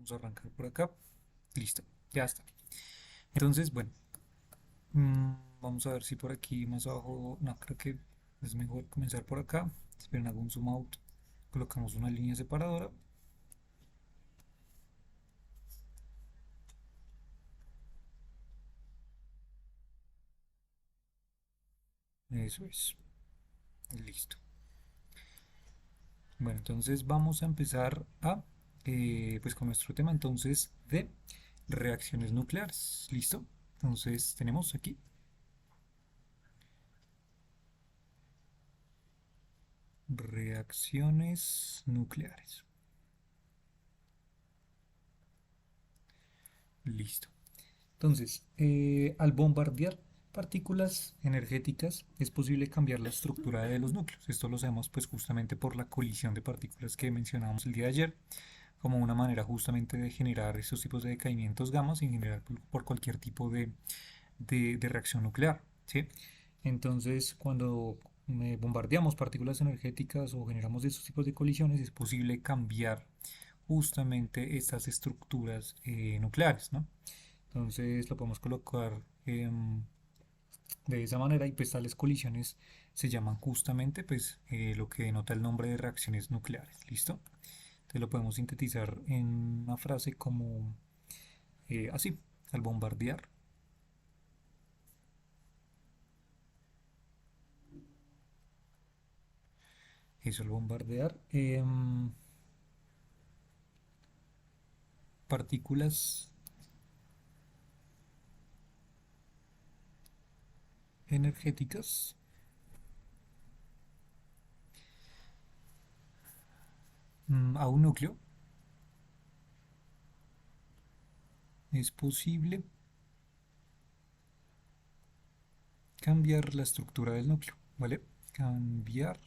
Vamos a arrancar por acá. Listo, ya está. Entonces, bueno, vamos a ver si por aquí más abajo, no, creo que es mejor comenzar por acá. Esperen, hago un zoom out. Colocamos una línea separadora. Eso es. Listo. Bueno, entonces vamos a empezar pues con nuestro tema entonces de reacciones nucleares. ¿Listo? Entonces tenemos aquí reacciones nucleares. Listo. Entonces, al bombardear partículas energéticas es posible cambiar la estructura de los núcleos. Esto lo sabemos pues justamente por la colisión de partículas que mencionábamos el día de ayer, como una manera justamente de generar estos tipos de decaimientos gamas en general por cualquier tipo de reacción nuclear. ¿Sí? Entonces, cuando bombardeamos partículas energéticas o generamos estos tipos de colisiones, es posible cambiar justamente estas estructuras nucleares, ¿no? Entonces lo podemos colocar de esa manera y pues tales colisiones se llaman justamente pues lo que denota el nombre de reacciones nucleares. ¿Listo? Entonces lo podemos sintetizar en una frase como así, al bombardear. Eso, al bombardear partículas energéticas a un núcleo, es posible cambiar la estructura del núcleo, ¿vale? Cambiar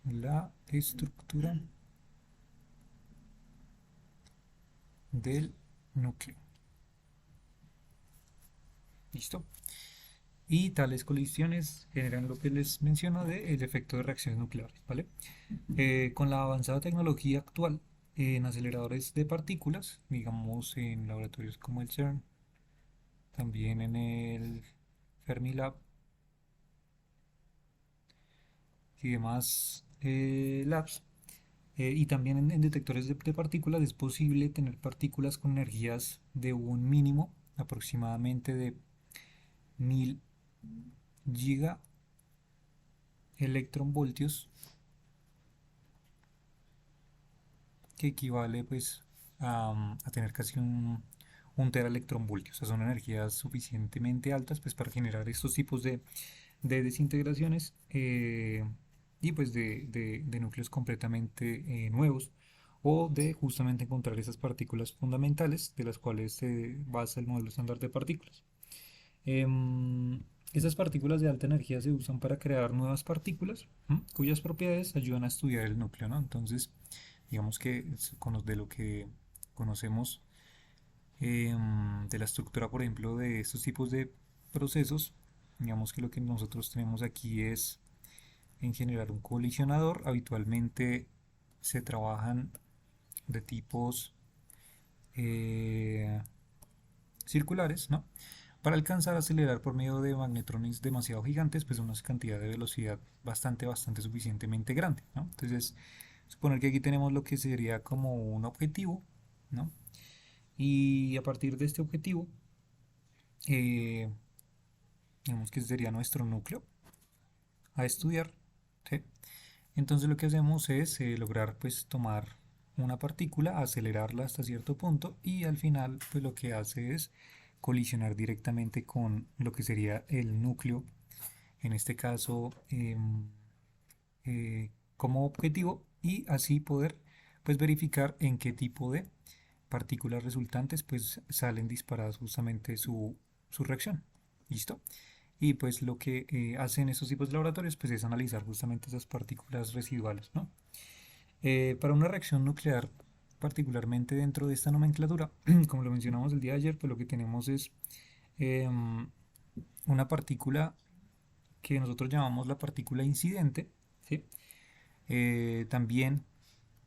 la estructura del núcleo. ¿Listo? Y tales colisiones generan lo que les menciono del efecto de reacciones nucleares, ¿vale? Con la avanzada tecnología actual en aceleradores de partículas, digamos en laboratorios como el CERN, también en el Fermilab y demás labs, y también en detectores de partículas es posible tener partículas con energías de un mínimo aproximadamente de 1000 giga electronvoltios, que equivale pues a tener casi un tera electronvoltios. O sea, son energías suficientemente altas pues para generar estos tipos de desintegraciones y pues de núcleos completamente nuevos, o de justamente encontrar esas partículas fundamentales de las cuales se basa el modelo estándar de partículas. Em, Esas partículas de alta energía se usan para crear nuevas partículas, cuyas propiedades ayudan a estudiar el núcleo, ¿no? Entonces, digamos que de lo que conocemos de la estructura, por ejemplo, de estos tipos de procesos, digamos que lo que nosotros tenemos aquí es en generar un colisionador. Habitualmente se trabajan de tipos eh, circulares, ¿no? Para alcanzar a acelerar por medio de magnetrones demasiado gigantes, pues una cantidad de velocidad bastante suficientemente grande, ¿no? Entonces, suponer que aquí tenemos lo que sería como un objetivo, ¿no? Y a partir de este objetivo, eh, digamos que sería nuestro núcleo a estudiar, ¿sí? Entonces lo que hacemos es lograr pues tomar una partícula, acelerarla hasta cierto punto y al final pues lo que hace es colisionar directamente con lo que sería el núcleo, en este caso como objetivo, y así poder pues verificar en qué tipo de partículas resultantes pues salen disparadas justamente su reacción. ¿Listo? Y pues lo que hacen estos tipos de laboratorios pues es analizar justamente esas partículas residuales, ¿no? Para una reacción nuclear, particularmente dentro de esta nomenclatura, como lo mencionamos el día de ayer, pues lo que tenemos es em, una partícula que nosotros llamamos la partícula incidente, ¿sí? También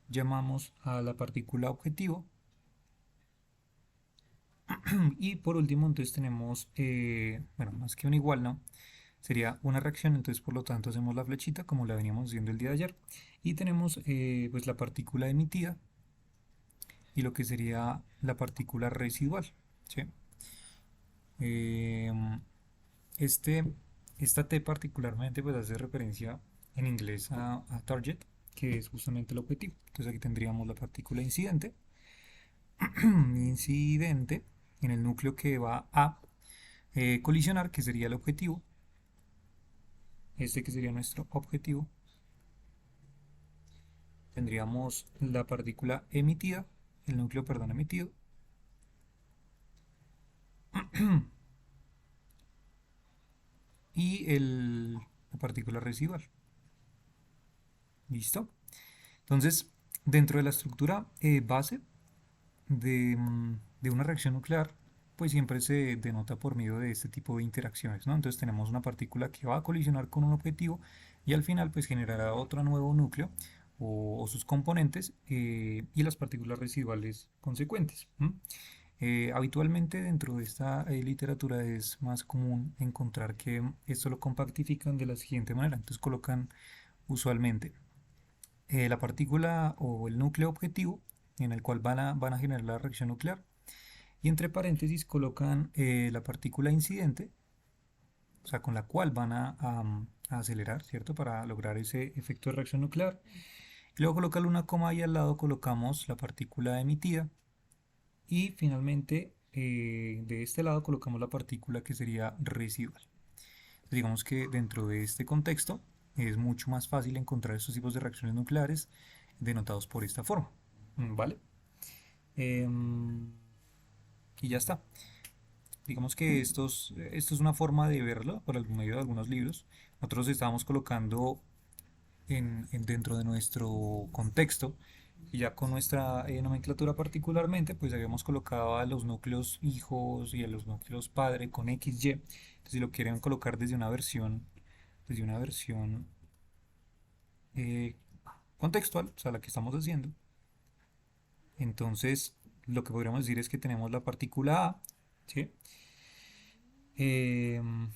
llamamos a la partícula objetivo. Y por último, entonces tenemos, bueno, más que un igual, ¿no? Sería una reacción, entonces por lo tanto hacemos la flechita como la veníamos haciendo el día de ayer. Y tenemos pues la partícula emitida y lo que sería la partícula residual, ¿sí? Em, este, esta T particularmente pues hace referencia en inglés a target, que es justamente el objetivo. Entonces aquí tendríamos la partícula incidente, incidente en el núcleo que va a colisionar, que sería el objetivo, este que sería nuestro objetivo. Tendríamos la partícula emitida, el núcleo, perdón, emitido, y la partícula residual. ¿Listo? Entonces, dentro de la estructura base de una reacción nuclear, pues siempre se denota por medio de este tipo de interacciones, ¿no? Entonces tenemos una partícula que va a colisionar con un objetivo y al final pues generará otro nuevo núcleo o sus componentes y las partículas residuales consecuentes. Habitualmente dentro de esta literatura es más común encontrar que esto lo compactifican de la siguiente manera. Entonces colocan usualmente la partícula o el núcleo objetivo en el cual van a generar la reacción nuclear y entre paréntesis colocan la partícula incidente, o sea, con la cual van a acelerar, ¿cierto? Para lograr ese efecto de reacción nuclear. Y luego colocan una coma y al lado colocamos la partícula emitida y finalmente de este lado colocamos la partícula que sería residual. Digamos que dentro de este contexto es mucho más fácil encontrar estos tipos de reacciones nucleares denotados por esta forma, ¿vale? Y ya está. Digamos que esto es una forma de verlo por el medio de algunos libros. Nosotros estábamos colocando dentro de nuestro contexto y ya con nuestra nomenclatura particularmente, pues habíamos colocado a los núcleos hijos y a los núcleos padre con XY. Entonces, si lo quieren colocar desde una versión eh, contextual, o sea, la que estamos haciendo, entonces lo que podríamos decir es que tenemos la partícula A, ¿sí? Em,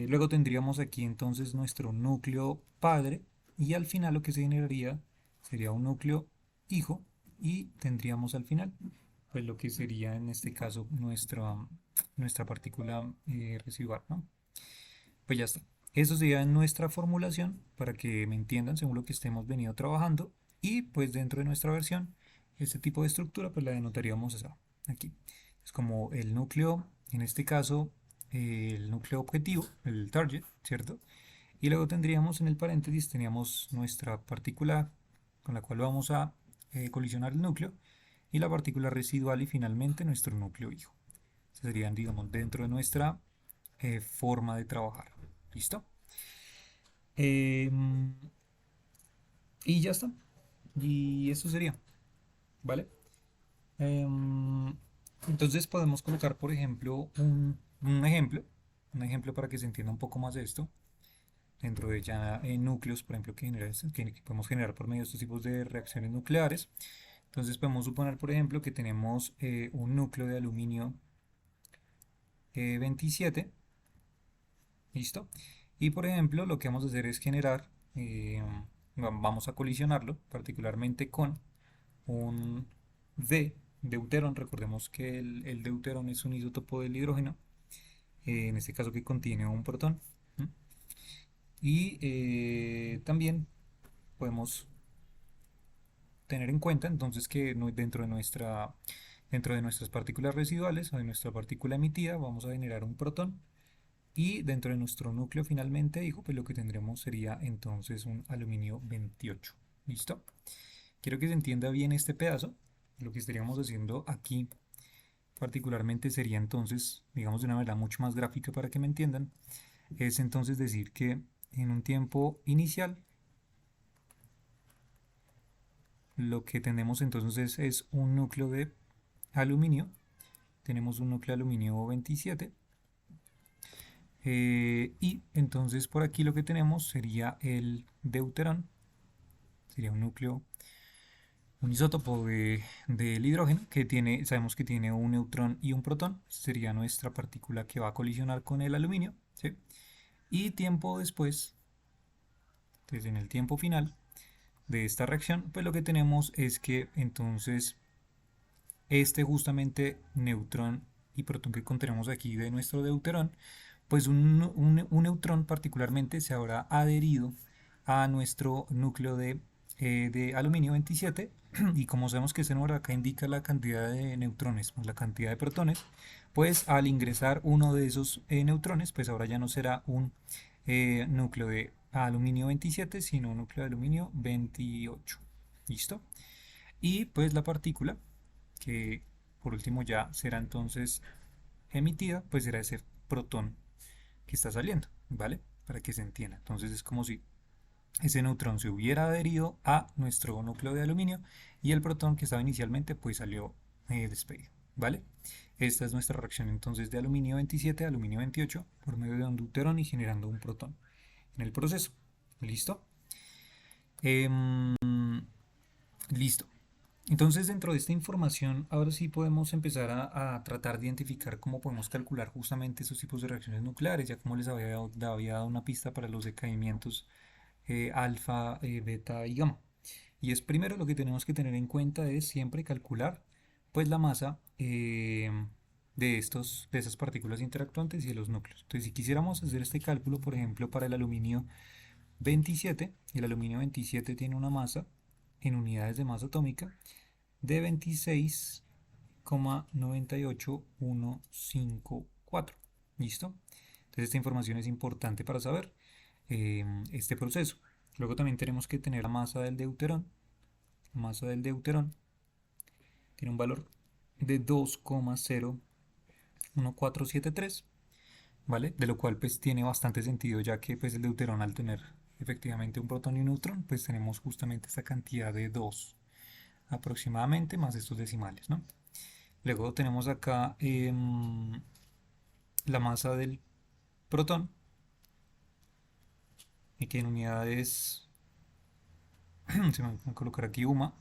luego tendríamos aquí entonces nuestro núcleo padre y al final lo que se generaría sería un núcleo hijo y tendríamos al final pues lo que sería en este caso nuestra partícula residual, ¿no? Pues ya está. Eso sería nuestra formulación para que me entiendan según lo que estemos venido trabajando y pues dentro de nuestra versión este tipo de estructura pues la denotaríamos esa, aquí. Es como el núcleo, en este caso el núcleo objetivo, el target, ¿cierto? Y luego tendríamos en el paréntesis, teníamos nuestra partícula con la cual vamos a colisionar el núcleo y la partícula residual y finalmente nuestro núcleo hijo. Serían, digamos, dentro de nuestra forma de trabajar. ¿Listo? Em, y ya está. Y eso sería, ¿vale? Em, entonces podemos colocar, por ejemplo, un ejemplo para que se entienda un poco más de esto, dentro de ya núcleos, por ejemplo, que podemos generar por medio de estos tipos de reacciones nucleares. Entonces podemos suponer, por ejemplo, que tenemos un núcleo de aluminio 27, ¿listo? Y por ejemplo, lo que vamos a hacer es generar, vamos a colisionarlo particularmente con un deuterón. Recordemos que el deuterón es un isótopo del hidrógeno, en este caso que contiene un protón. ¿M? Y también podemos tener en cuenta entonces que dentro de nuestras partículas residuales o de nuestra partícula emitida vamos a generar un protón y dentro de nuestro núcleo finalmente, dijo, pues lo que tendremos sería entonces un aluminio 28. ¿Listo? Quiero que se entienda bien este pedazo. Lo que estaríamos haciendo aquí particularmente sería entonces, digamos de una manera mucho más gráfica para que me entiendan, es entonces decir que en un tiempo inicial lo que tenemos entonces es un núcleo de aluminio, tenemos un núcleo de aluminio 27 y entonces por aquí lo que tenemos sería el deuterón, sería un núcleo un isótopo del hidrógeno que tiene, sabemos que tiene un neutrón y un protón, sería nuestra partícula que va a colisionar con el aluminio, ¿sí? Y tiempo después, entonces en el tiempo final de esta reacción, pues lo que tenemos es que entonces este justamente neutrón y protón que contenemos aquí de nuestro deuterón, pues un neutrón particularmente se habrá adherido a nuestro núcleo de aluminio 27 y como sabemos que ese número acá indica la cantidad de neutrones más la cantidad de protones, pues al ingresar uno de esos neutrones, pues ahora ya no será un núcleo de aluminio 27, sino un núcleo de aluminio 28. ¿Listo? Y pues la partícula que por último ya será entonces emitida, pues será ese protón que está saliendo, ¿vale? Para que se entienda. Entonces es como si ese neutrón se hubiera adherido a nuestro núcleo de aluminio y el protón que estaba inicialmente pues salió despedido, ¿vale? Esta es nuestra reacción entonces de aluminio 27 a aluminio 28 por medio de un deuterón y generando un protón en el proceso. ¿Listo? Em, listo. Entonces, dentro de esta información, ahora sí podemos empezar a tratar de identificar cómo podemos calcular justamente esos tipos de reacciones nucleares, ya como les había dado una pista para los decaimientos alfa, beta y gamma. Y es primero lo que tenemos que tener en cuenta es siempre calcular pues la masa de esas partículas interactuantes y de los núcleos. Entonces, si quisiéramos hacer este cálculo, por ejemplo, para el aluminio 27, el aluminio 27 tiene una masa en unidades de masa atómica de 26,98154. ¿Listo? Entonces esta información es importante para saber este proceso. Luego también tenemos que tener la masa del deuterón. La masa del deuterón tiene un valor de 2,01473, ¿vale? De lo cual pues tiene bastante sentido ya que pues el deuterón al tener efectivamente un protón y un neutrón pues tenemos justamente esta cantidad de 2 aproximadamente más estos decimales, ¿no? Luego tenemos acá la masa del protón, y que en unidades, se me va a colocar aquí UMA.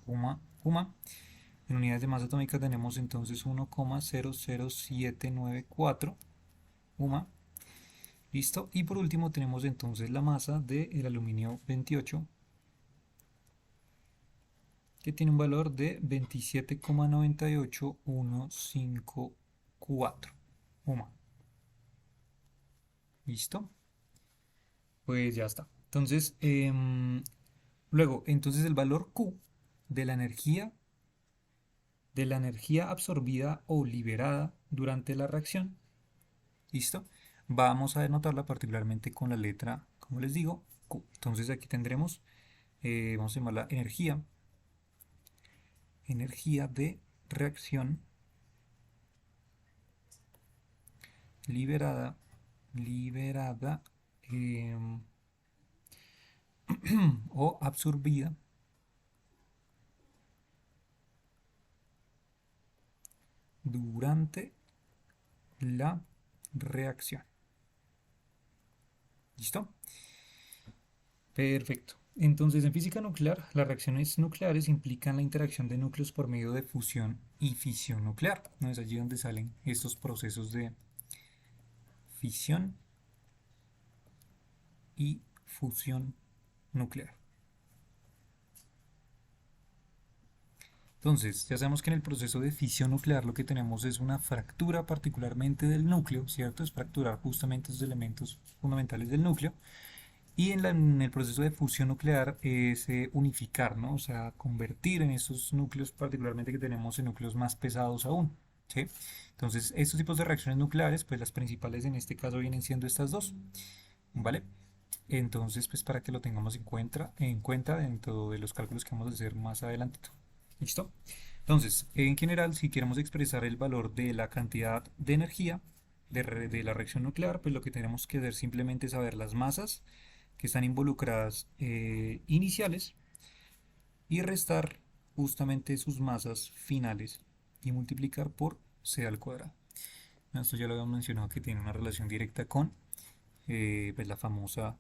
En unidades de masa atómica tenemos entonces 1,00794 UMA. Listo. Y por último tenemos entonces la masa del aluminio 28, que tiene un valor de 27,98154 UMA. ¿Listo? Pues ya está. Entonces, luego, entonces el valor Q de la energía absorbida o liberada durante la reacción, ¿listo? Vamos a denotarla particularmente con la letra, como les digo, Q. Entonces aquí tendremos, vamos a llamarla energía de reacción liberada em, o absorbida durante la reacción. ¿Listo? Perfecto. Entonces, en física nuclear, las reacciones nucleares implican la interacción de núcleos por medio de fusión y fisión nuclear. ¿No? Es allí donde salen estos procesos de fisión y fusión nuclear. Entonces, ya sabemos que en el proceso de fisión nuclear lo que tenemos es una fractura particularmente del núcleo, ¿cierto? Es fracturar justamente esos elementos fundamentales del núcleo. Y en el proceso de fusión nuclear es unificar, ¿no? O sea, convertir en esos núcleos particularmente que tenemos en núcleos más pesados aún, ¿sí? Entonces, estos tipos de reacciones nucleares, pues las principales en este caso vienen siendo estas dos, ¿vale? Entonces, pues para que lo tengamos en cuenta dentro de los cálculos que vamos a hacer más adelante. ¿Listo? Entonces, en general, si queremos expresar el valor de la cantidad de energía de la reacción nuclear, pues lo que tenemos que hacer simplemente es saber las masas que están involucradas iniciales y restar justamente sus masas finales y multiplicar por c al cuadrado. Esto ya lo habíamos mencionado que tiene una relación directa con pues la famosa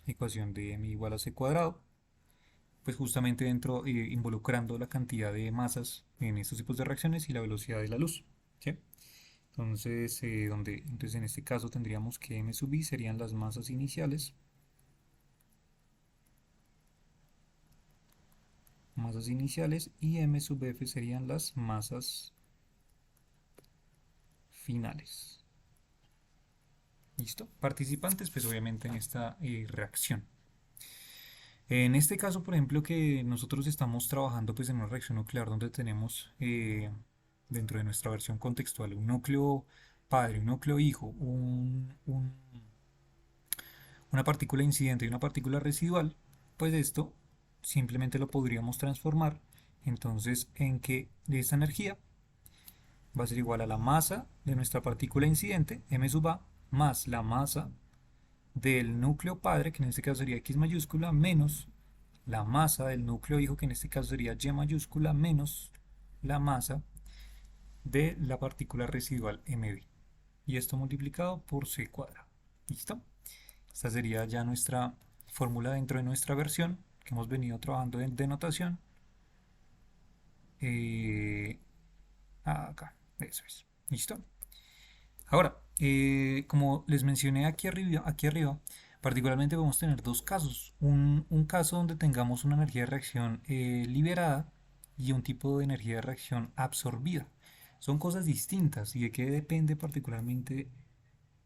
ecuación de m igual a c cuadrado. pues justamente dentro, involucrando la cantidad de masas en estos tipos de reacciones y la velocidad de la luz. ¿Sí? Entonces, entonces en este caso tendríamos que m sub i serían las masas iniciales y m sub f serían las masas finales. ¿Listo? Participantes, pues obviamente en esta reacción. En este caso, por ejemplo, que nosotros estamos trabajando pues en una reacción nuclear donde tenemos dentro de nuestra versión contextual un núcleo padre, un núcleo hijo, una partícula incidente y una partícula residual, pues esto simplemente lo podríamos transformar entonces en que esta energía va a ser igual a la masa de nuestra partícula incidente, m sub a, más la masa del núcleo padre, que en este caso sería X mayúscula, menos la masa del núcleo hijo, que en este caso sería Y mayúscula, menos la masa de la partícula residual MB. Y esto multiplicado por C cuadrado. ¿Listo? Esta sería ya nuestra fórmula dentro de nuestra versión que hemos venido trabajando en denotación. Acá, eso es. ¿Listo? Ahora, como les mencioné aquí arriba, particularmente vamos a tener dos casos. Un caso donde tengamos una energía de reacción liberada y un tipo de energía de reacción absorbida. Son cosas distintas. ¿Y de qué depende particularmente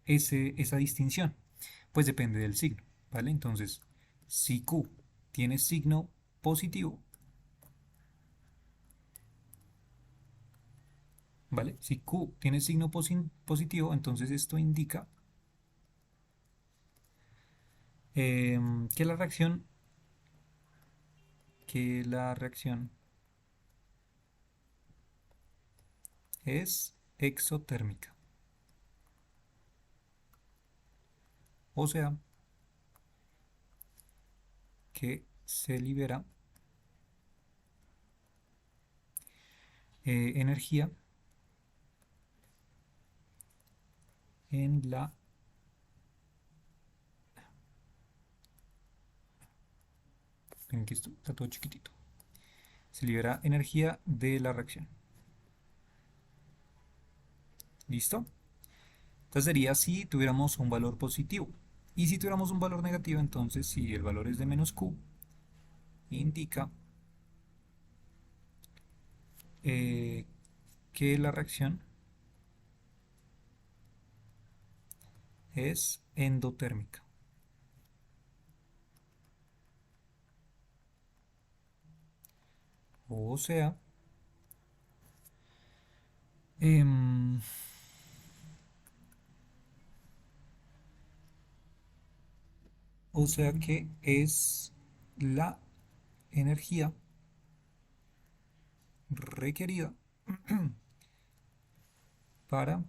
esa distinción? Pues depende del signo, ¿vale? Entonces, si Q tiene signo positivo, ¿vale? Si Q tiene signo positivo, entonces esto indica que la reacción es exotérmica. O sea, que se libera energía en la... Miren que esto está todo chiquitito. Se libera energía de la reacción. ¿Listo? Entonces sería si tuviéramos un valor positivo. Y si tuviéramos un valor negativo, entonces si el valor es de menos Q, indica eh, que la reacción es endotérmica. O sea, em, o sea que es la energía requerida para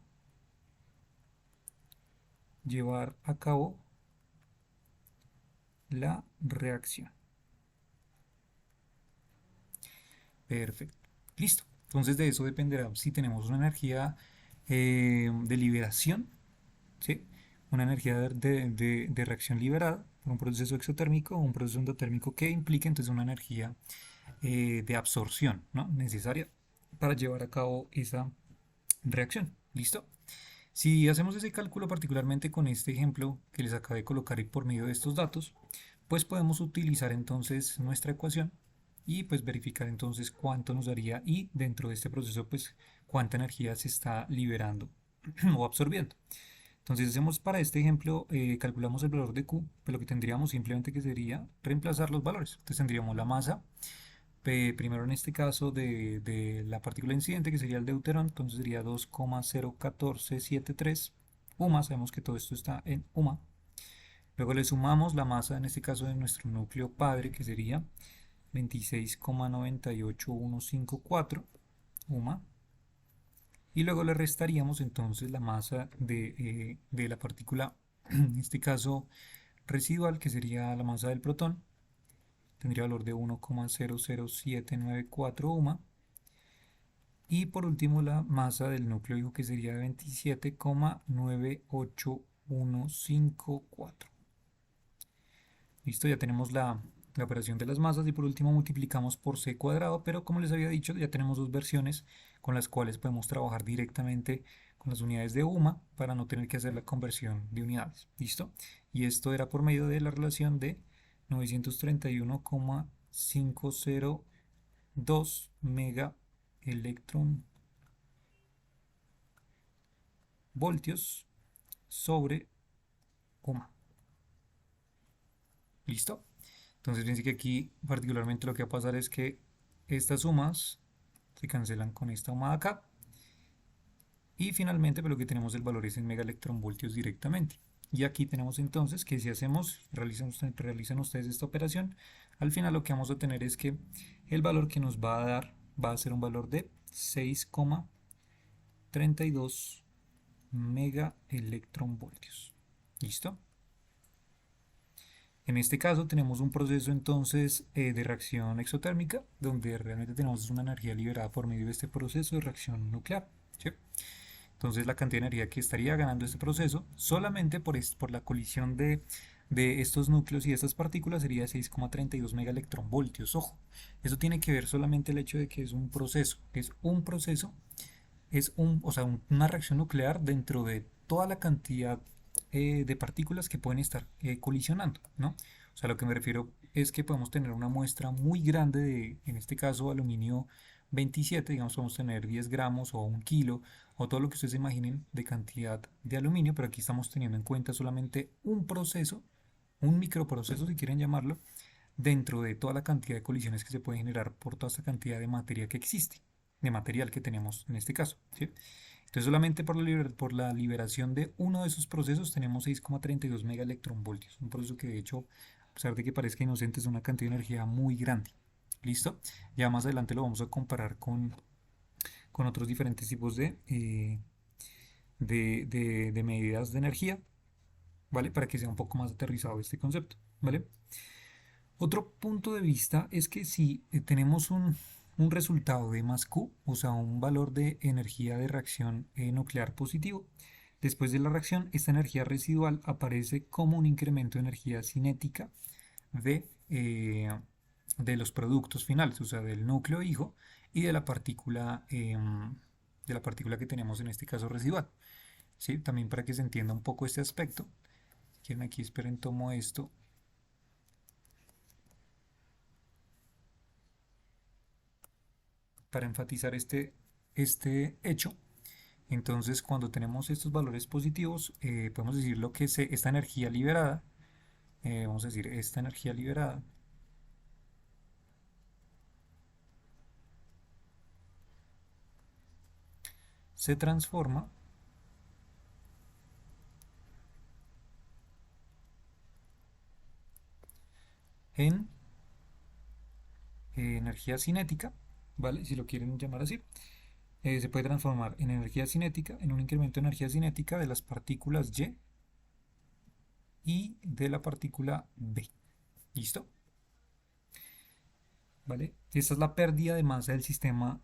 llevar a cabo la reacción. Perfecto. Listo. Entonces de eso dependerá si tenemos una energía de liberación, ¿sí? Una energía de reacción liberada por un proceso exotérmico o un proceso endotérmico que implique entonces una energía de absorción, ¿no? Necesaria para llevar a cabo esa reacción. ¿Listo? Si hacemos ese cálculo particularmente con este ejemplo que les acabé de colocar y por medio de estos datos, pues podemos utilizar entonces nuestra ecuación y pues verificar entonces cuánto nos daría y dentro de este proceso pues cuánta energía se está liberando o absorbiendo. Entonces hacemos para este ejemplo, calculamos el valor de Q, pues lo que tendríamos simplemente que sería reemplazar los valores. Entonces tendríamos la masa, primero en este caso de la partícula incidente, que sería el deuterón, entonces sería 2,01473 UMA, sabemos que todo esto está en UMA. Luego le sumamos la masa, en este caso de nuestro núcleo padre, que sería 26,988154 UMA. Y luego le restaríamos entonces la masa de la partícula, en este caso residual, que sería la masa del protón, tendría valor de 1,00794 UMA. Y por último la masa del núcleo hijo, que sería 27,98154. Listo, ya tenemos la operación de las masas y por último multiplicamos por c cuadrado, pero como les había dicho ya tenemos dos versiones con las cuales podemos trabajar directamente con las unidades de UMA para no tener que hacer la conversión de unidades. ¿Listo? Y esto era por medio de la relación de 931,502 mega electron voltios sobre UMA. ¿Listo? Entonces fíjense que aquí particularmente lo que va a pasar es que estas sumas se cancelan con esta suma de acá. Y finalmente pues lo que tenemos el valor es en megaelectronvoltios directamente. Y aquí tenemos entonces que si hacemos, realizan ustedes esta operación, al final lo que vamos a tener es que el valor que nos va a dar va a ser un valor de 6,32 megaelectronvoltios. ¿Listo? En este caso tenemos un proceso entonces de reacción exotérmica, donde realmente tenemos una energía liberada por medio de este proceso de reacción nuclear. ¿Sí? Entonces la cantidad de energía que estaría ganando este proceso solamente por la colisión de estos núcleos y de estas partículas sería 6,32 megaelectronvoltios. Ojo, eso tiene que ver solamente el hecho de que es un proceso. O sea, una reacción nuclear dentro de toda la cantidad de partículas que pueden estar colisionando, ¿no? O sea, lo que me refiero es que podemos tener una muestra muy grande de, en este caso, aluminio 27, digamos, podemos tener 10 gramos o un kilo, o todo lo que ustedes imaginen de cantidad de aluminio, pero aquí estamos teniendo en cuenta solamente un proceso, un microproceso, si quieren llamarlo, dentro de toda la cantidad de colisiones que se puede generar por toda esta cantidad de materia que existe, de material que tenemos en este caso, ¿sí? Entonces solamente por la liberación de uno de esos procesos tenemos 6,32 megaelectronvoltios, un proceso que de hecho, a pesar de que parezca inocente, es una cantidad de energía muy grande. ¿Listo? Ya más adelante lo vamos a comparar con otros diferentes tipos de medidas de energía, ¿vale? Para que sea un poco más aterrizado este concepto, ¿vale? Otro punto de vista es que si tenemos un resultado de más Q, o sea, un valor de energía de reacción nuclear positivo, después de la reacción, esta energía residual aparece como un incremento de energía cinética de, eh, de los productos finales, o sea, del núcleo hijo y de la partícula que tenemos en este caso residual. ¿Sí? También para que se entienda un poco este aspecto. Si quieren aquí, esperen, tomo esto para enfatizar este hecho. Entonces, cuando tenemos estos valores positivos, podemos decir lo que esta energía liberada, vamos a decir, esta energía liberada se transforma en energía cinética, ¿vale? Si lo quieren llamar así. Se puede transformar en energía cinética, en un incremento de energía cinética de las partículas y de la partícula B. ¿Listo? ¿Vale? Esta es la pérdida de masa del sistema.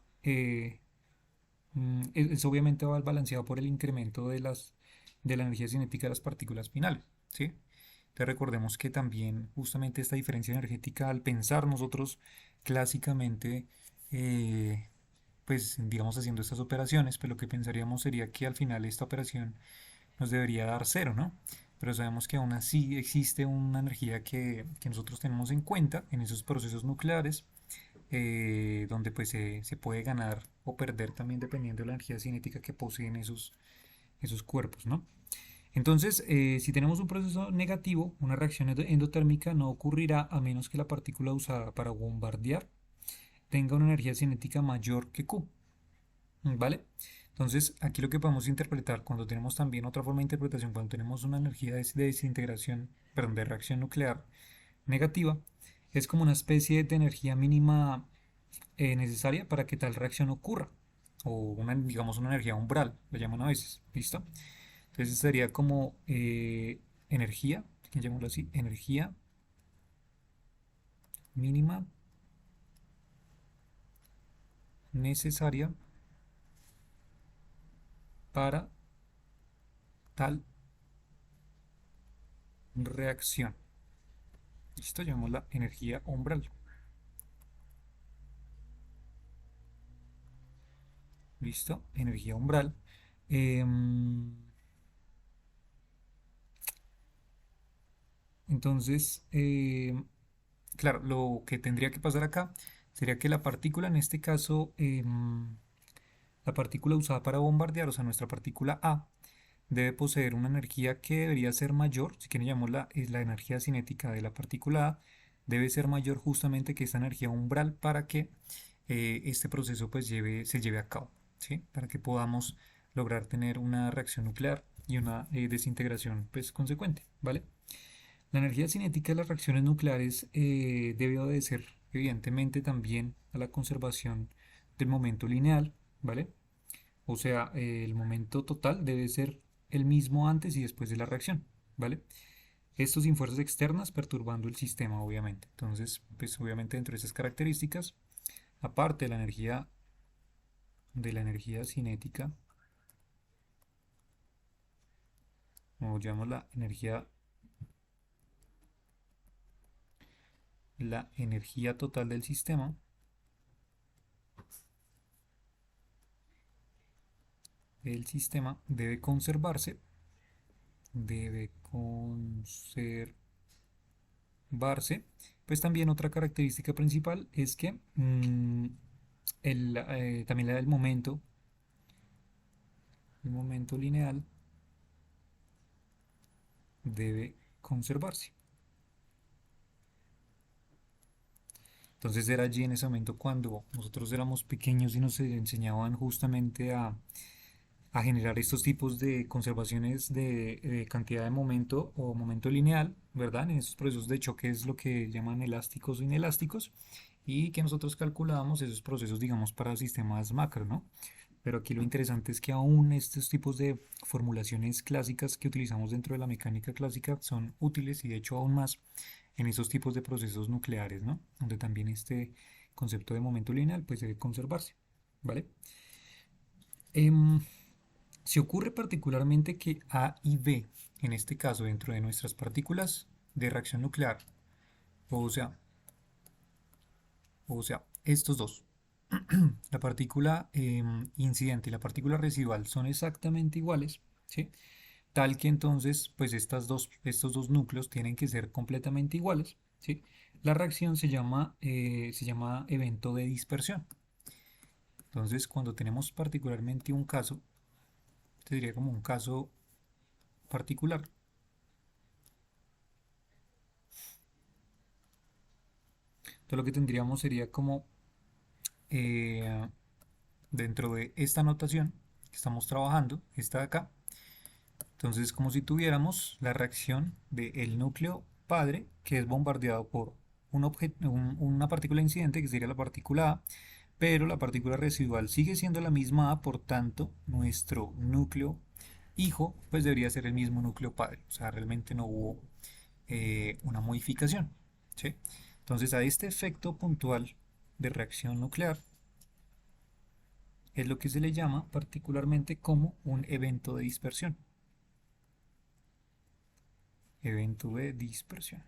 Eso obviamente va balanceado por el incremento de la energía cinética de las partículas finales. ¿Sí? Entonces recordemos que también justamente esta diferencia energética al pensar nosotros clásicamente, pues digamos haciendo estas operaciones, pues lo que pensaríamos sería que al final esta operación nos debería dar cero, ¿no? Pero sabemos que aún así existe una energía que nosotros tenemos en cuenta en esos procesos nucleares, donde pues se puede ganar o perder también dependiendo de la energía cinética que poseen esos cuerpos, ¿no? Entonces, si tenemos un proceso negativo, una reacción endotérmica no ocurrirá a menos que la partícula usada para bombardear tenga una energía cinética mayor que Q, ¿vale? Entonces, aquí lo que podemos interpretar, cuando tenemos también otra forma de interpretación, cuando tenemos una energía de desintegración, perdón, de reacción nuclear negativa, es como una especie de energía mínima necesaria para que tal reacción ocurra, o digamos una energía umbral, lo llaman a veces, ¿listo? Entonces sería como energía, que llamémoslo así, energía mínima necesaria para tal reacción. Listo, llamémosla energía umbral. Listo, energía umbral. Em, entonces, claro, lo que tendría que pasar acá sería que la partícula, en este caso, la partícula usada para bombardear, o sea, nuestra partícula A, debe poseer una energía que debería ser mayor, si quieren llamarla la energía cinética de la partícula A, debe ser mayor justamente que esta energía umbral para que este proceso pues se lleve a cabo, ¿sí? Para que podamos lograr tener una reacción nuclear y una desintegración pues consecuente, ¿vale? La energía cinética de las reacciones nucleares debe obedecer evidentemente también a la conservación del momento lineal, ¿vale? O sea, el momento total debe ser el mismo antes y después de la reacción, ¿vale? Esto sin fuerzas externas perturbando el sistema, obviamente. Entonces, pues obviamente dentro de esas características, aparte de la energía cinética, o llamamos la energía total del sistema, el sistema debe conservarse. Pues también otra característica principal es que también la del momento, el momento lineal debe conservarse. Entonces era allí en ese momento cuando nosotros éramos pequeños y nos enseñaban justamente a generar estos tipos de conservaciones de cantidad de momento o momento lineal, ¿verdad? En estos procesos de choque es lo que llaman elásticos o inelásticos y que nosotros calculábamos esos procesos, digamos, para sistemas macro, ¿no? Pero aquí lo interesante es que aún estos tipos de formulaciones clásicas que utilizamos dentro de la mecánica clásica son útiles y de hecho aún más en esos tipos de procesos nucleares, ¿no? Donde también este concepto de momento lineal pues debe conservarse, ¿vale? Em, Si ocurre particularmente que A y B, en este caso dentro de nuestras partículas de reacción nuclear, o sea, estos dos, la partícula incidente y la partícula residual son exactamente iguales, ¿sí? Tal que entonces, pues estos dos núcleos tienen que ser completamente iguales, ¿sí? La reacción se llama evento de dispersión. Entonces, cuando tenemos particularmente un caso, te diría como un caso particular, entonces lo que tendríamos sería como eh, dentro de esta notación que estamos trabajando, esta de acá, entonces como si tuviéramos la reacción del núcleo padre que es bombardeado por una partícula incidente que sería la partícula A, pero la partícula residual sigue siendo la misma A, por tanto nuestro núcleo hijo pues debería ser el mismo núcleo padre, o sea realmente no hubo una modificación, ¿sí? Entonces a este efecto puntual de reacción nuclear es lo que se le llama particularmente como un evento de dispersión. Evento de dispersión.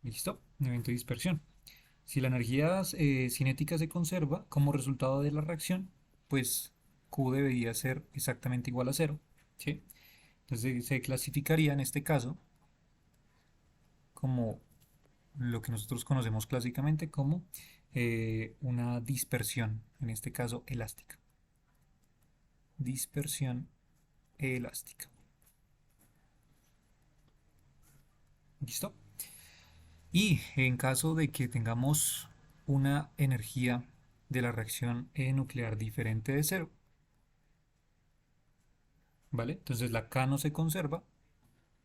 ¿Listo? Evento de dispersión. Si la energía cinética se conserva como resultado de la reacción, pues Q debería ser exactamente igual a cero, ¿sí? Entonces se clasificaría en este caso como lo que nosotros conocemos clásicamente como una dispersión, en este caso elástica. Dispersión elástica. ¿Listo? Y en caso de que tengamos una energía de la reacción nuclear diferente de cero, ¿vale? Entonces la K no se conserva,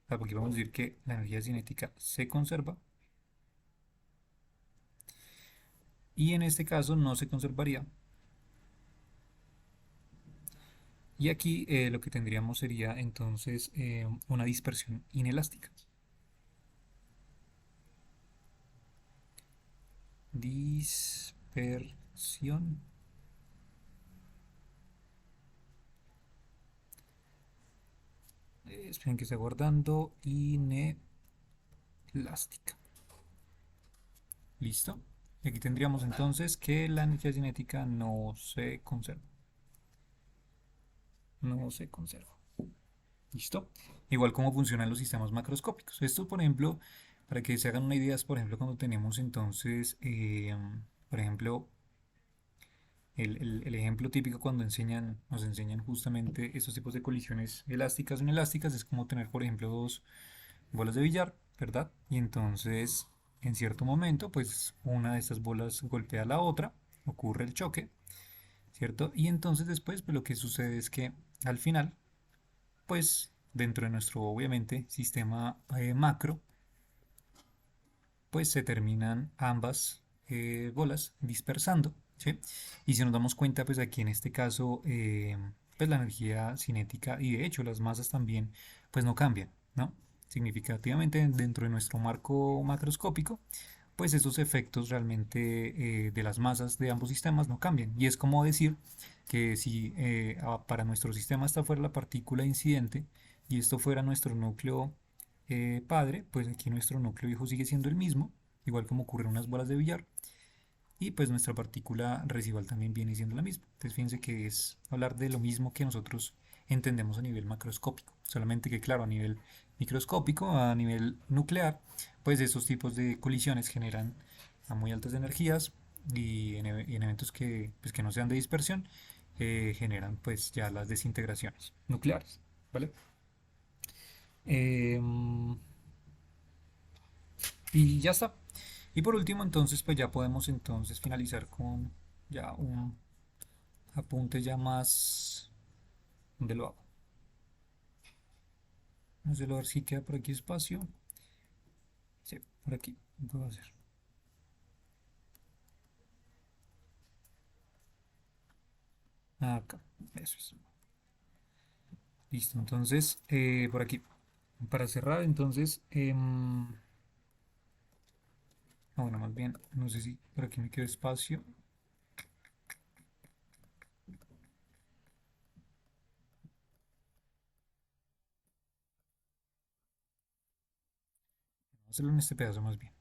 porque vamos a decir que la energía cinética se conserva, y en este caso no se conservaría. Y aquí lo que tendríamos sería entonces una dispersión inelástica. Dispersión Esperen que está guardando. Inelástica. Listo. Y aquí tendríamos entonces que la energía cinética no se conserva. No se conserva. ¿Listo? Igual cómo funcionan los sistemas macroscópicos. Esto, por ejemplo, para que se hagan una idea, es, por ejemplo, cuando tenemos entonces, por ejemplo, el ejemplo típico cuando nos enseñan justamente estos tipos de colisiones elásticas o inelásticas, es como tener, por ejemplo, dos bolas de billar, ¿verdad? Y entonces, en cierto momento, pues una de estas bolas golpea a la otra, ocurre el choque, ¿cierto? Y entonces después, pues lo que sucede es que al final, pues dentro de nuestro, obviamente, sistema macro, pues se terminan ambas bolas dispersando, ¿sí? Y si nos damos cuenta, pues aquí en este caso, pues la energía cinética y de hecho las masas también, pues no cambian, ¿no? Significativamente dentro de nuestro marco macroscópico, pues estos efectos realmente de las masas de ambos sistemas no cambian. Y es como decir que si para nuestro sistema esta fuera la partícula incidente y esto fuera nuestro núcleo padre, pues aquí nuestro núcleo hijo sigue siendo el mismo, igual como ocurre en unas bolas de billar, y pues nuestra partícula residual también viene siendo la misma. Entonces fíjense que es hablar de lo mismo que nosotros entendemos a nivel macroscópico, solamente que claro, a nivel microscópico, a nivel nuclear, pues estos tipos de colisiones generan a muy altas energías y en eventos que, pues, que no sean de dispersión, generan pues ya las desintegraciones nucleares, ¿vale? Em, y ya está. Y por último, entonces, pues ya podemos entonces finalizar con ya un apunte ya más. ¿Dónde lo hago? Vamos a ver si queda por aquí espacio. Sí, por aquí. ¿Qué puedo hacer? Acá. Eso es. Listo. Entonces, por aquí. Para cerrar, entonces. Bueno, más bien, no sé si por aquí me queda espacio. Vamos a hacerlo en este pedazo más bien.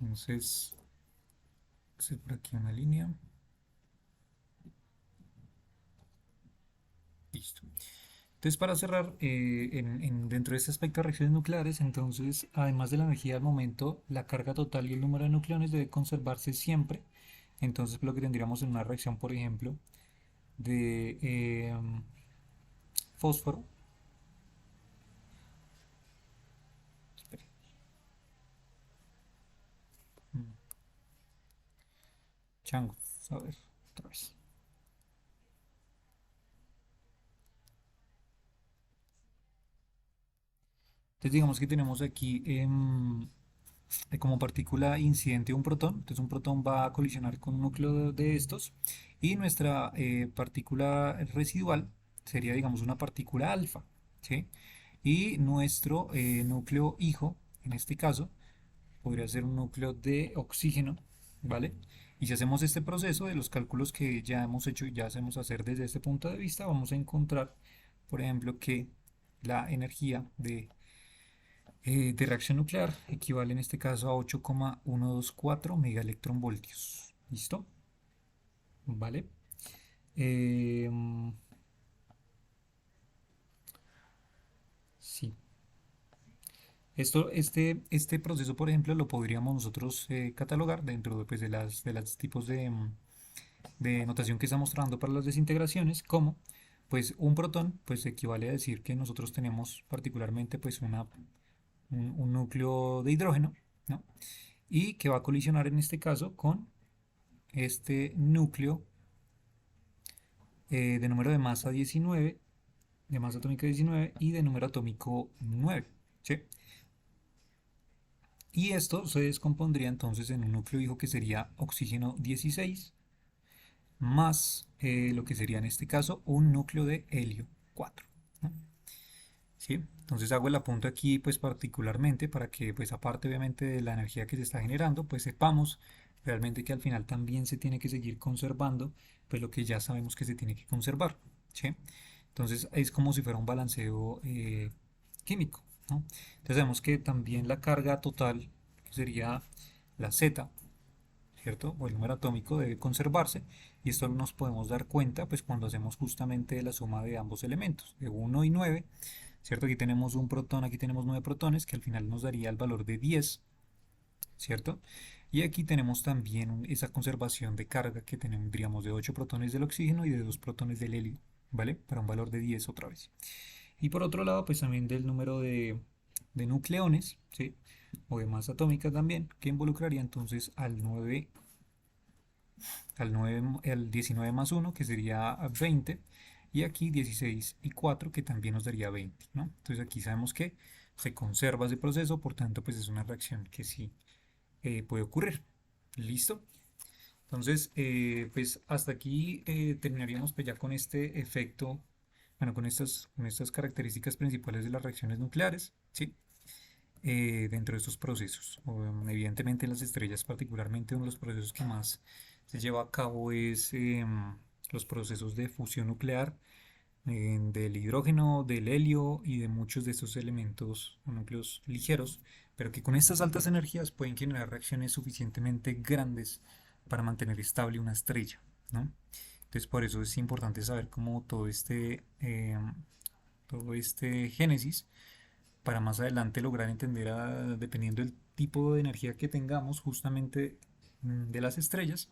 Entonces, hacer por aquí una línea. Listo. Entonces, para cerrar, dentro de este aspecto de reacciones nucleares, entonces, además de la energía del momento, la carga total y el número de nucleones debe conservarse siempre. Entonces, lo que tendríamos en una reacción, por ejemplo, de fósforo, espere, mm, changos, a ver, otra vez. Entonces, digamos que tenemos aquí como partícula incidente un protón. Entonces un protón va a colisionar con un núcleo de estos y nuestra partícula residual sería, digamos, una partícula alfa, ¿sí? Y nuestro núcleo hijo, en este caso, podría ser un núcleo de oxígeno, ¿vale? Y si hacemos este proceso de los cálculos que ya hemos hecho y ya hacemos hacer desde este punto de vista, vamos a encontrar, por ejemplo, que la energía de reacción nuclear equivale en este caso a 8,124 megaelectronvoltios. ¿Listo? ¿Vale? Eh, sí. Este proceso, por ejemplo, lo podríamos nosotros catalogar dentro de, pues, de las tipos de notación que está mostrando para las desintegraciones, como pues un protón pues equivale a decir que nosotros tenemos particularmente pues un núcleo de hidrógeno, ¿no? Y que va a colisionar en este caso con este núcleo de número de masa 19, de masa atómica 19 y de número atómico 9. ¿Sí? Y esto se descompondría entonces en un núcleo hijo que sería oxígeno 16 más lo que sería en este caso un núcleo de helio 4. ¿No? ¿Sí? Entonces hago el apunto aquí pues particularmente para que pues aparte obviamente de la energía que se está generando pues sepamos realmente que al final también se tiene que seguir conservando pues lo que ya sabemos que se tiene que conservar. ¿Sí? Entonces es como si fuera un balanceo químico, ¿no? Entonces sabemos que también la carga total, que sería la Z, ¿cierto? O el número atómico debe conservarse y esto nos podemos dar cuenta pues cuando hacemos justamente la suma de ambos elementos, de 1 y 9, ¿cierto? Aquí tenemos un protón, aquí tenemos 9 protones que al final nos daría el valor de 10, ¿cierto? Y aquí tenemos también esa conservación de carga que tendríamos de 8 protones del oxígeno y de 2 protones del helio, ¿vale? Para un valor de 10 otra vez. Y por otro lado, pues también del número de nucleones, ¿sí? O de masa atómica también, que involucraría entonces al 19 más 1, que sería 20, y aquí 16 y 4, que también nos daría 20, ¿no? Entonces aquí sabemos que se conserva ese proceso, por tanto, pues es una reacción que sí puede ocurrir. ¿Listo? Entonces, pues hasta aquí terminaríamos pues ya con este efecto, bueno, con estas características principales de las reacciones nucleares, ¿sí? Dentro de estos procesos. Evidentemente en las estrellas, particularmente uno de los procesos que más se lleva a cabo es los procesos de fusión nuclear del hidrógeno, del helio y de muchos de estos elementos o núcleos ligeros, pero que con estas altas energías pueden generar reacciones suficientemente grandes para mantener estable una estrella, ¿no? Entonces por eso es importante saber cómo todo este génesis para más adelante lograr entender, dependiendo del tipo de energía que tengamos, justamente de las estrellas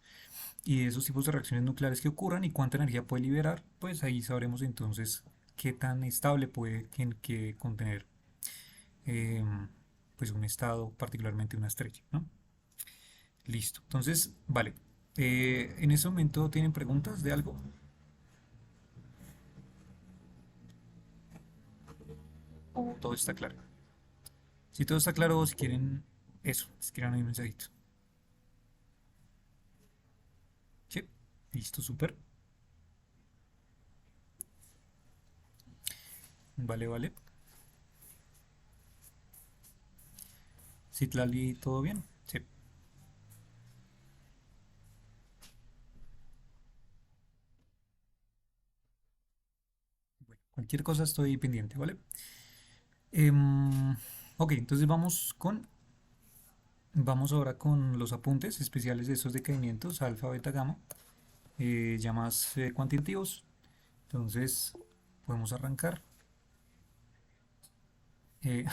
y de esos tipos de reacciones nucleares que ocurran y cuánta energía puede liberar, pues ahí sabremos entonces qué tan estable puede que contener eh, pues un estado, particularmente una estrella, ¿no? Listo. Entonces, vale. En ese momento tienen preguntas de algo. Todo está claro. Si todo está claro, si quieren eso, escriban ahí un mensajito. Sí, listo, súper. Vale, vale. Citlali, ¿todo bien? Sí. Bueno, cualquier cosa estoy pendiente, ¿vale? Ok, entonces vamos ahora con los apuntes especiales de estos decaimientos, alfa, beta, gamma, ya más cuantitativos. Entonces, podemos arrancar. eh,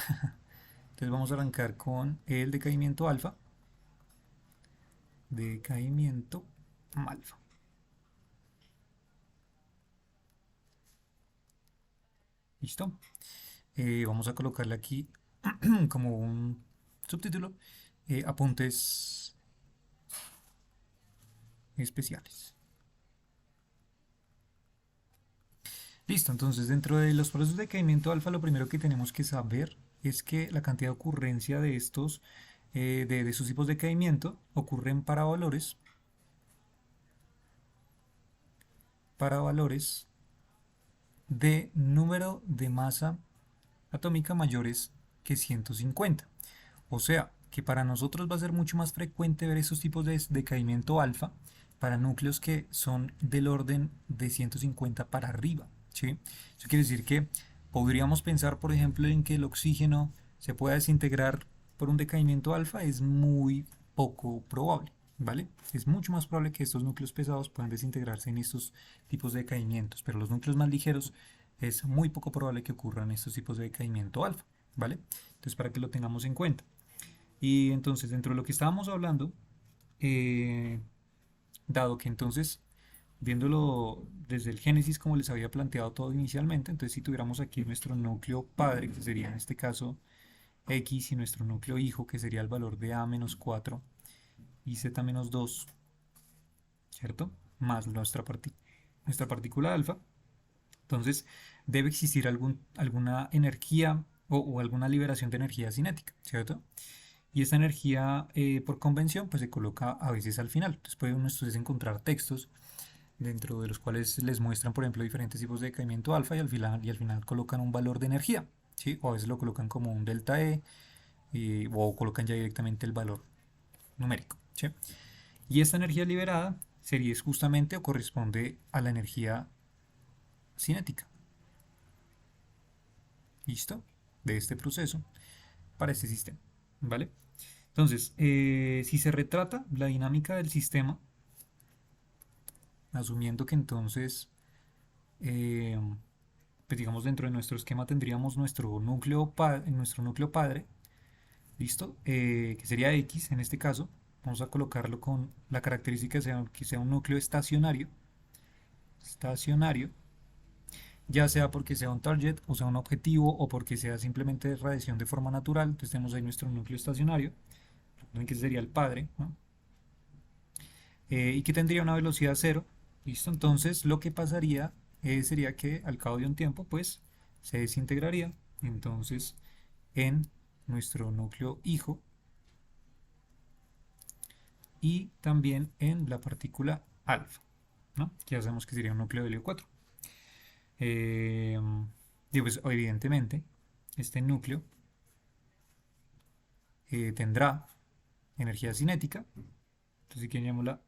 entonces vamos a arrancar con el decaimiento alfa. Decaimiento alfa. ¿Listo? Vamos a colocarle aquí como un subtítulo, apuntes especiales. Listo, entonces dentro de los procesos de decaimiento alfa lo primero que tenemos que saber es que la cantidad de ocurrencia de de estos tipos de decaimiento ocurren para valores de número de masa atómica mayores que 150. O sea, que para nosotros va a ser mucho más frecuente ver estos tipos de decaimiento alfa para núcleos que son del orden de 150 para arriba, ¿sí? Eso quiere decir que podríamos pensar, por ejemplo, en que el oxígeno se pueda desintegrar por un decaimiento alfa, es muy poco probable, ¿vale? Es mucho más probable que estos núcleos pesados puedan desintegrarse en estos tipos de decaimientos, pero los núcleos más ligeros es muy poco probable que ocurran estos tipos de decaimiento alfa, ¿vale? Entonces, para que lo tengamos en cuenta. Y entonces, dentro de lo que estábamos hablando, eh, dado que entonces, viéndolo desde el génesis como les había planteado todo inicialmente, entonces si tuviéramos aquí nuestro núcleo padre, que sería en este caso X, y nuestro núcleo hijo, que sería el valor de A menos 4 y Z menos 2, ¿cierto? Más nuestra partícula alfa, entonces debe existir alguna energía o alguna liberación de energía cinética, ¿cierto? Y esta energía, por convención, pues se coloca a veces al final. Entonces pueden ustedes encontrar textos dentro de los cuales les muestran, por ejemplo, diferentes tipos de decaimiento alfa y al final colocan un valor de energía, ¿sí? O a veces lo colocan como un delta E o colocan ya directamente el valor numérico, ¿sí? Y esta energía liberada sería justamente o corresponde a la energía cinética, ¿listo? De este proceso para este sistema, ¿vale? Entonces, si se retrata la dinámica del sistema, asumiendo que entonces, eh, pues digamos dentro de nuestro esquema tendríamos nuestro núcleo padre, ¿listo? Que sería X en este caso. Vamos a colocarlo con la característica que sea un núcleo estacionario, ya sea porque sea un target o sea un objetivo o porque sea simplemente radiación de forma natural. Entonces tenemos ahí nuestro núcleo estacionario, que sería el padre, ¿no? Y que tendría una velocidad cero. ¿Listo? Entonces lo que pasaría sería que al cabo de un tiempo pues se desintegraría entonces en nuestro núcleo hijo y también en la partícula alfa, ¿no? Que ya sabemos que sería un núcleo de helio 4. Eh, y pues evidentemente este núcleo tendrá energía cinética, entonces si quieren llamarla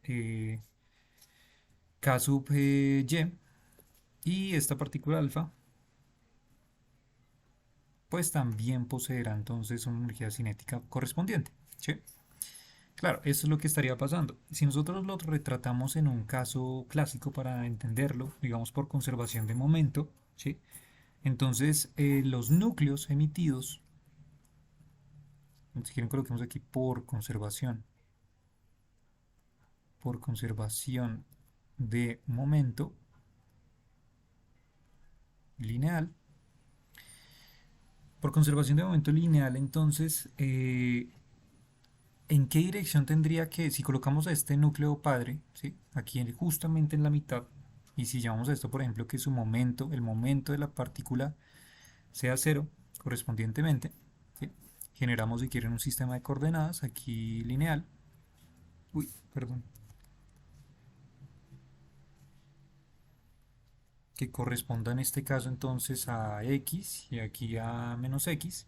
K sub y esta partícula alfa pues también poseerá entonces una energía cinética correspondiente, ¿sí? Claro, eso es lo que estaría pasando. Si nosotros lo retratamos en un caso clásico para entenderlo, digamos por conservación de momento, ¿sí? Entonces los núcleos emitidos, si quieren coloquemos aquí por conservación de momento lineal, por conservación de momento lineal, entonces ¿en qué dirección tendría que, si colocamos a este núcleo padre, ¿sí? Aquí justamente en la mitad, y si llamamos a esto, por ejemplo, que su momento, el momento de la partícula sea cero, correspondientemente, ¿sí? Generamos, si quieren, un sistema de coordenadas aquí lineal, uy, perdón, que corresponda en este caso entonces a x y aquí a menos x,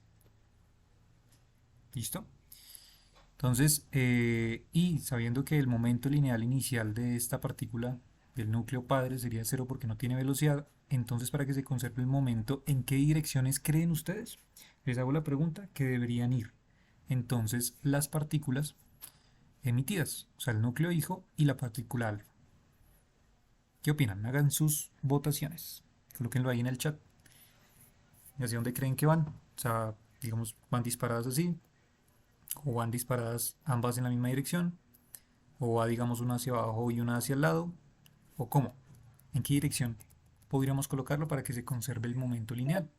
¿listo? Entonces, y sabiendo que el momento lineal inicial de esta partícula del núcleo padre sería cero porque no tiene velocidad, entonces para que se conserve el momento, ¿en qué direcciones creen ustedes? Les hago la pregunta, que deberían ir. Entonces, las partículas emitidas, o sea, el núcleo hijo y la partícula alfa. ¿Qué opinan? Hagan sus votaciones. Colóquenlo ahí en el chat. ¿Y hacia dónde creen que van? O sea, digamos, van disparadas así, o van disparadas ambas en la misma dirección, o va digamos una hacia abajo y una hacia el lado, o cómo, en qué dirección podríamos colocarlo para que se conserve el momento lineal.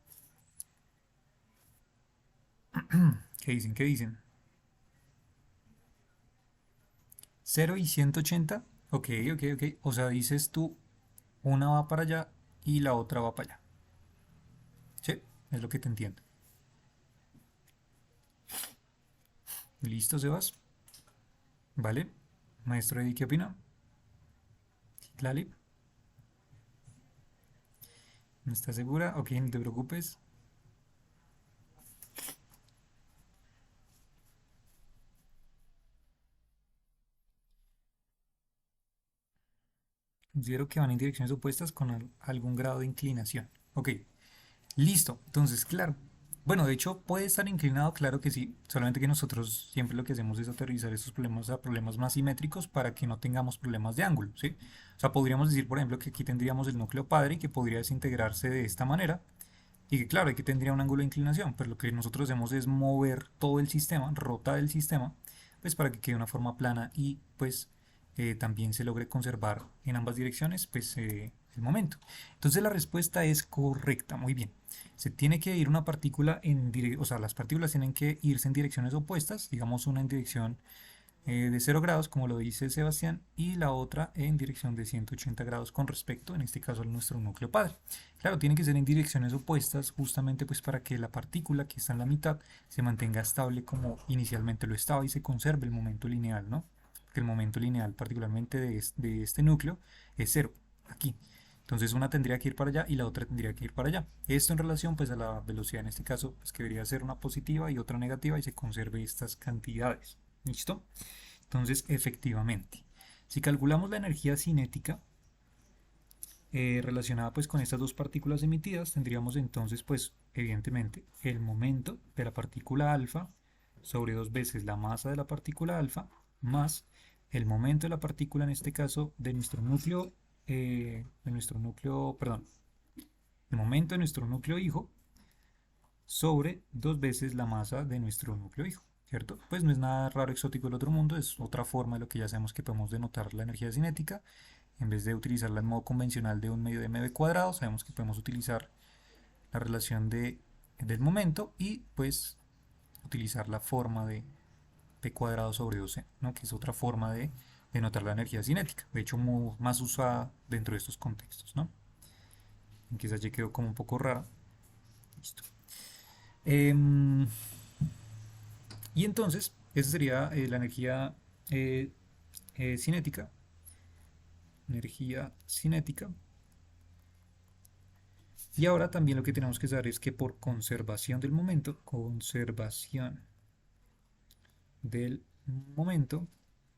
¿Qué dicen? ¿Qué dicen? 0 y 180. Ok, ok, ok. O sea, dices tú, una va para allá y la otra va para allá. Sí, es lo que te entiendo. ¿Listo, Sebas? ¿Vale? Maestro Eddie, ¿qué opina? Lali, ¿no estás segura? Ok, no te preocupes. Considero que van en direcciones opuestas con algún grado de inclinación. Ok, listo. Entonces, claro. Bueno, de hecho, puede estar inclinado, claro que sí. Solamente que nosotros siempre lo que hacemos es aterrizar estos problemas a problemas más simétricos para que no tengamos problemas de ángulo, ¿sí? O sea, podríamos decir, por ejemplo, que aquí tendríamos el núcleo padre y que podría desintegrarse de esta manera. Y que claro, aquí tendría un ángulo de inclinación, pero lo que nosotros hacemos es mover todo el sistema, rotar el sistema, pues para que quede una forma plana y pues también se logre conservar en ambas direcciones pues el momento. Entonces la respuesta es correcta, muy bien. Se tiene que ir una partícula o sea, las partículas tienen que irse en direcciones opuestas, digamos una en dirección de 0 grados, como lo dice Sebastián, y la otra en dirección de 180 grados con respecto, en este caso, a nuestro núcleo padre. Claro, tiene que ser en direcciones opuestas, justamente pues para que la partícula que está en la mitad se mantenga estable como inicialmente lo estaba y se conserve el momento lineal, ¿no? Que el momento lineal, particularmente de este núcleo, es cero, aquí. Entonces una tendría que ir para allá y la otra tendría que ir para allá. Esto en relación pues a la velocidad en este caso, pues que debería ser una positiva y otra negativa y se conserve estas cantidades. ¿Listo? Entonces, efectivamente, si calculamos la energía cinética relacionada pues con estas dos partículas emitidas, tendríamos entonces pues evidentemente, el momento de la partícula alfa sobre dos veces la masa de la partícula alfa más el momento de la partícula, en este caso, perdón, el momento de nuestro núcleo hijo sobre dos veces la masa de nuestro núcleo hijo, ¿cierto? Pues no es nada raro, exótico del otro mundo, es otra forma de lo que ya sabemos que podemos denotar la energía cinética. En vez de utilizarla en modo convencional de un medio de mv cuadrado, sabemos que podemos utilizar la relación del momento y pues utilizar la forma de p cuadrado sobre 2c, ¿no? Que es otra forma de denotar la energía cinética, de hecho más usada dentro de estos contextos, ¿no? En quizás ya quedó como un poco rara. Listo. Y entonces, esa sería la energía cinética. Energía cinética. Y ahora también lo que tenemos que saber es que por conservación del momento,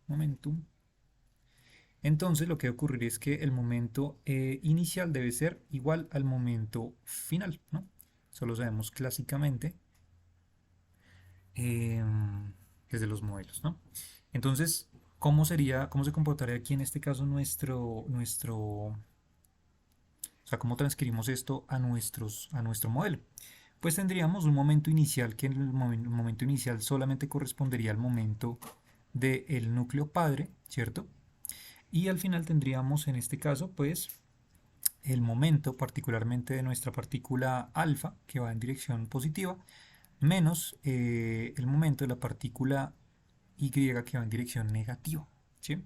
momentum, entonces lo que va a ocurrir es que el momento inicial debe ser igual al momento final, ¿no? Eso lo sabemos clásicamente desde los modelos, ¿no? Entonces, cómo se comportaría aquí en este caso o sea, cómo transcribimos esto a nuestro modelo? Pues tendríamos un momento inicial que en el momento inicial solamente correspondería al momento del núcleo padre, ¿cierto? Y al final tendríamos en este caso, pues, el momento particularmente de nuestra partícula alfa, que va en dirección positiva, menos el momento de la partícula Y que va en dirección negativa, ¿sí?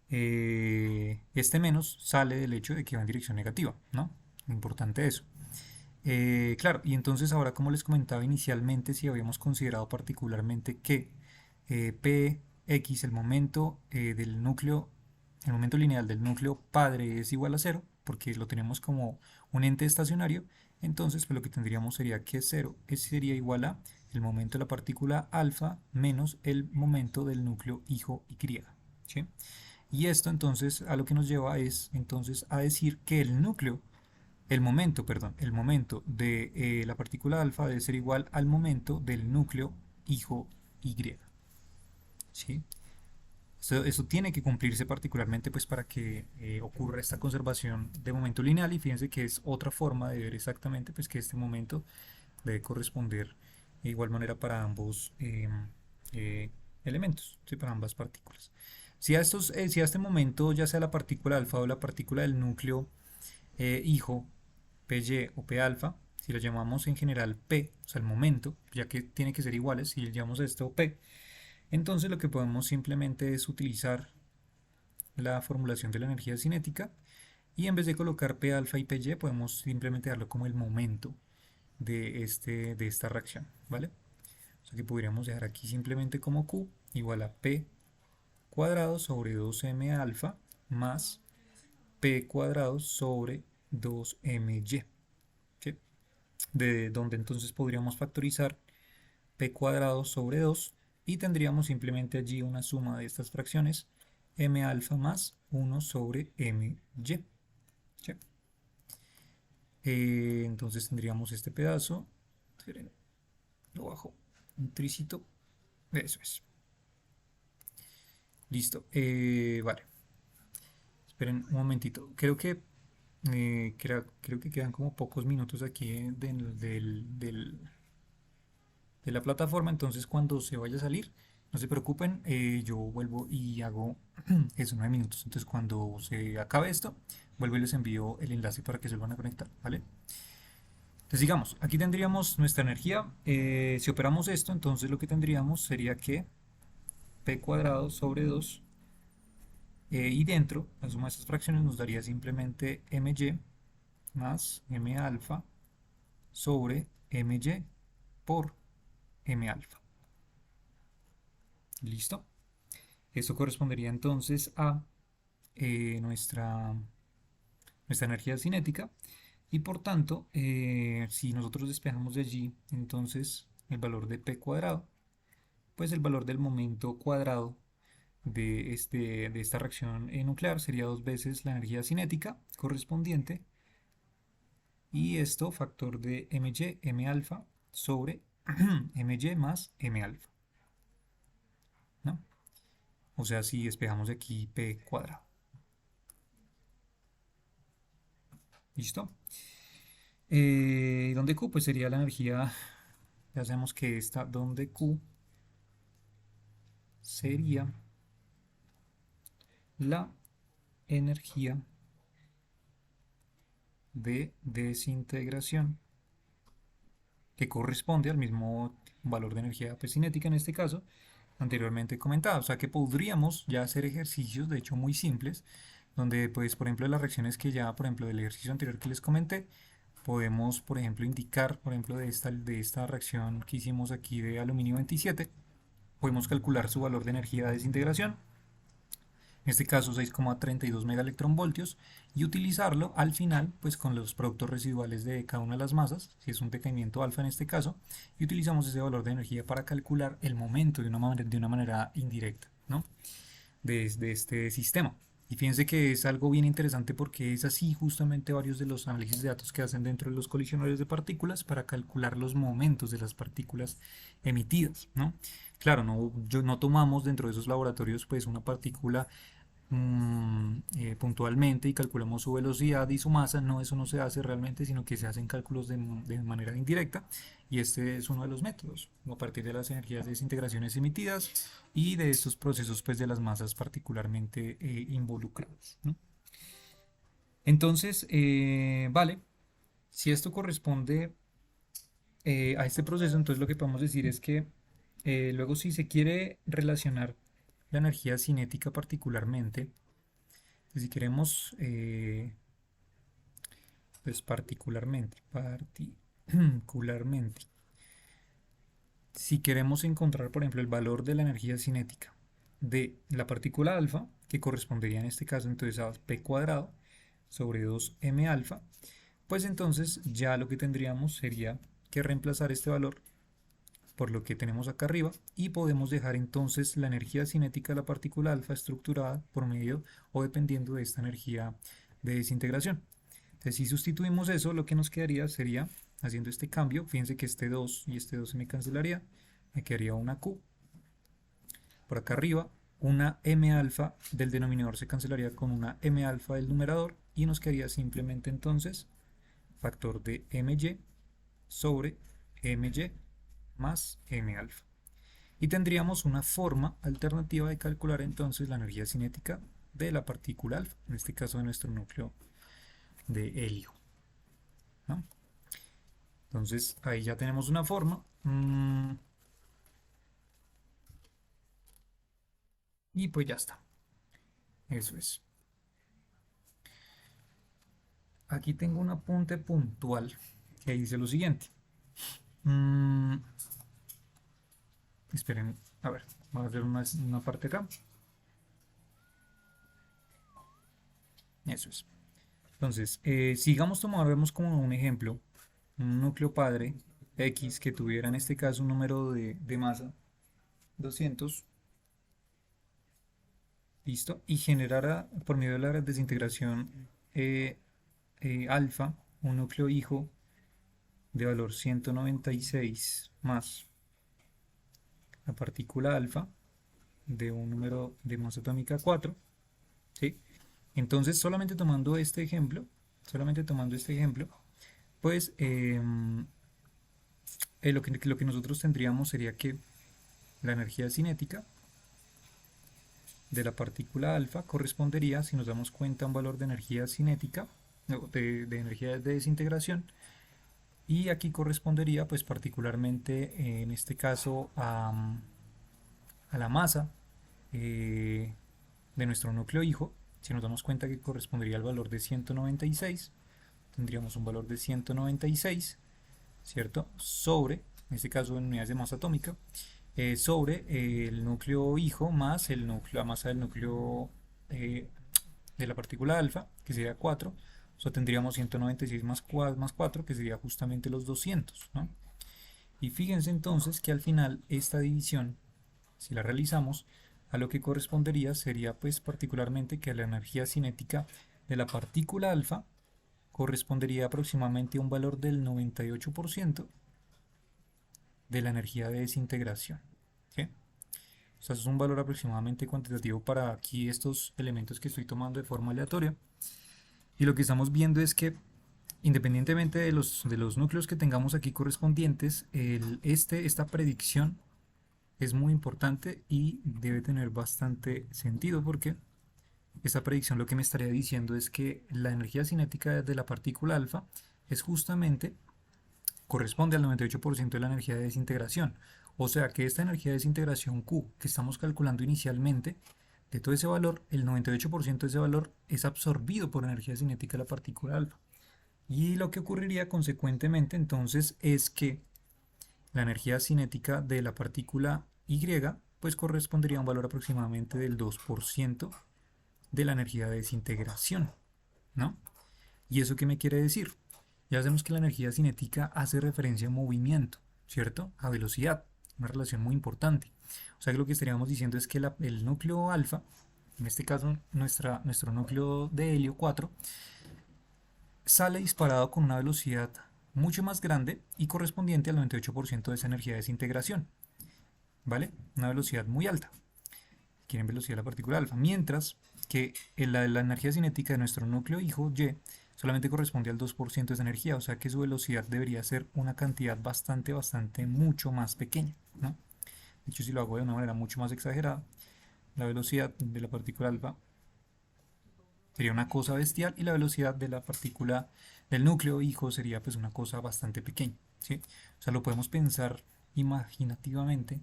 Este menos sale del hecho de que va en dirección negativa, ¿no? Importante eso. Claro, y entonces ahora como les comentaba inicialmente, si habíamos considerado particularmente que Px, el momento lineal del núcleo padre es igual a cero, porque lo tenemos como un ente estacionario, entonces pues lo que tendríamos sería que cero sería igual a el momento de la partícula alfa menos el momento del núcleo hijo y griega, ¿sí? Y esto entonces a lo que nos lleva es entonces a decir que el momento de la partícula alfa debe ser igual al momento del núcleo hijo Y. ¿Sí? Eso tiene que cumplirse particularmente pues, para que ocurra esta conservación de momento lineal y fíjense que es otra forma de ver exactamente pues, que este momento debe corresponder de igual manera para ambos eh, elementos, ¿sí? Para ambas partículas. Si a este momento ya sea la partícula alfa o la partícula del núcleo hijo Py o P alfa, si lo llamamos en general P, o sea el momento, ya que tiene que ser iguales, si llamamos a esto P, entonces lo que podemos simplemente es utilizar la formulación de la energía cinética y en vez de colocar P alfa y Py podemos simplemente darlo como el momento de esta reacción, ¿vale? O sea que podríamos dejar aquí simplemente como Q igual a P cuadrado sobre 2m alfa más P cuadrado sobre 2my, ¿sí? De donde entonces podríamos factorizar P cuadrado sobre 2 y tendríamos simplemente allí una suma de estas fracciones m alfa más 1 sobre my, ¿sí? Entonces tendríamos este pedazo, esperen, lo bajo un tricito, eso es, listo, vale, esperen un momentito, creo que quedan como pocos minutos aquí de la plataforma, entonces cuando se vaya a salir, no se preocupen, yo vuelvo y hago eso, 9 minutos, entonces cuando se acabe esto, vuelvo y les envío el enlace para que se van a conectar, ¿vale? Entonces digamos, aquí tendríamos nuestra energía, si operamos esto, entonces lo que tendríamos sería que p cuadrado sobre 2 y dentro, la suma de estas fracciones nos daría simplemente my más m alfa sobre my por m alfa. ¿Listo? Esto correspondería entonces a nuestra energía cinética y por tanto, si nosotros despejamos de allí entonces el valor de p cuadrado, pues el valor del momento cuadrado de esta reacción nuclear sería dos veces la energía cinética correspondiente y esto factor de mg, m alfa sobre mg más m alfa, ¿no? O sea, si despejamos aquí p cuadrado. ¿Listo? Donde Q pues sería la energía, ya sabemos que esta, donde Q sería la energía de desintegración que corresponde al mismo valor de energía pues, cinética en este caso, anteriormente comentado. O sea que podríamos ya hacer ejercicios, de hecho muy simples, donde pues por ejemplo las reacciones que ya, por ejemplo del ejercicio anterior que les comenté, podemos por ejemplo indicar, por ejemplo de esta reacción que hicimos aquí de aluminio 27, podemos calcular su valor de energía de desintegración, en este caso 6,32 megaelectronvoltios, y utilizarlo al final pues con los productos residuales de cada una de las masas, si es un decaimiento alfa en este caso, y utilizamos ese valor de energía para calcular el momento de una manera indirecta, ¿no? de este sistema. Y fíjense que es algo bien interesante porque es así justamente varios de los análisis de datos que hacen dentro de los colisionadores de partículas para calcular los momentos de las partículas emitidas, ¿no? Claro, no tomamos dentro de esos laboratorios pues una partícula puntualmente y calculamos su velocidad y su masa. No, eso no se hace realmente, sino que se hacen cálculos de manera indirecta, y este es uno de los métodos a partir de las energías de desintegraciones emitidas y de estos procesos pues de las masas particularmente involucradas, ¿no? Entonces, vale, si esto corresponde a este proceso, entonces lo que podemos decir es que luego si se quiere relacionar la energía cinética particularmente, si queremos, pues particularmente, si queremos encontrar, por ejemplo, el valor de la energía cinética de la partícula alfa, que correspondería en este caso entonces a p cuadrado sobre 2m alfa, pues entonces ya lo que tendríamos sería que reemplazar este valor por lo que tenemos acá arriba, y podemos dejar entonces la energía cinética de la partícula alfa estructurada por medio o dependiendo de esta energía de desintegración. Entonces, si sustituimos eso, lo que nos quedaría sería, haciendo este cambio, fíjense que este 2 y este 2 se me cancelaría, me quedaría una Q por acá arriba, una M alfa del denominador se cancelaría con una M alfa del numerador, y nos quedaría simplemente entonces factor de MY sobre MY más M alfa. Y tendríamos una forma alternativa de calcular entonces la energía cinética de la partícula alfa, en este caso de nuestro núcleo de helio, ¿no? Entonces ahí ya tenemos una forma. Y pues ya está. Eso es. Aquí tengo un apunte puntual que dice lo siguiente. Mm, esperen, a ver, vamos a hacer una parte acá. Eso es. Entonces, sigamos tomamos como un ejemplo un núcleo padre X que tuviera en este caso un número de masa 200, listo, y generara por medio de la desintegración alfa un núcleo hijo de valor 196 más la partícula alfa de un número de masa atómica 4, ¿sí? Entonces, solamente tomando este ejemplo, pues lo que nosotros tendríamos sería que la energía cinética de la partícula alfa correspondería, si nos damos cuenta, a un valor de energía cinética, no, de energía de desintegración, y aquí correspondería pues particularmente en este caso a la masa de nuestro núcleo hijo. Si nos damos cuenta que correspondería al valor de 196, tendríamos un valor de 196, ¿cierto? Sobre, en este caso en unidades de masa atómica, sobre el núcleo hijo más la masa del núcleo de la partícula alfa, que sería 4. O sea, tendríamos 196 más 4, que sería justamente los 200, ¿no? Y fíjense entonces que al final esta división, si la realizamos, a lo que correspondería sería pues particularmente que la energía cinética de la partícula alfa correspondería aproximadamente a un valor del 98% de la energía de desintegración. ¿Sí? O sea, eso es un valor aproximadamente cuantitativo para aquí estos elementos que estoy tomando de forma aleatoria. Y lo que estamos viendo es que independientemente de los núcleos que tengamos aquí correspondientes, esta predicción es muy importante y debe tener bastante sentido porque esta predicción lo que me estaría diciendo es que la energía cinética de la partícula alfa es justamente corresponde al 98% de la energía de desintegración. O sea que esta energía de desintegración Q que estamos calculando inicialmente, de todo ese valor, el 98% de ese valor es absorbido por energía cinética de la partícula alfa. Y lo que ocurriría consecuentemente entonces es que la energía cinética de la partícula Y pues correspondería a un valor aproximadamente del 2% de la energía de desintegración, ¿no? ¿Y eso qué me quiere decir? Ya sabemos que la energía cinética hace referencia a movimiento, ¿cierto? A velocidad, una relación muy importante. O sea que lo que estaríamos diciendo es que el núcleo alfa, en este caso nuestro núcleo de helio 4, sale disparado con una velocidad mucho más grande y correspondiente al 98% de esa energía de desintegración, ¿vale? Una velocidad muy alta. Quieren velocidad de la partícula alfa, mientras que la energía cinética de nuestro núcleo hijo Y solamente corresponde al 2% de esa energía, o sea que su velocidad debería ser una cantidad bastante mucho más pequeña, ¿no? De hecho, si lo hago de una manera mucho más exagerada, la velocidad de la partícula alfa sería una cosa bestial y la velocidad de la partícula del núcleo hijo sería pues una cosa bastante pequeña, ¿sí? O sea, lo podemos pensar imaginativamente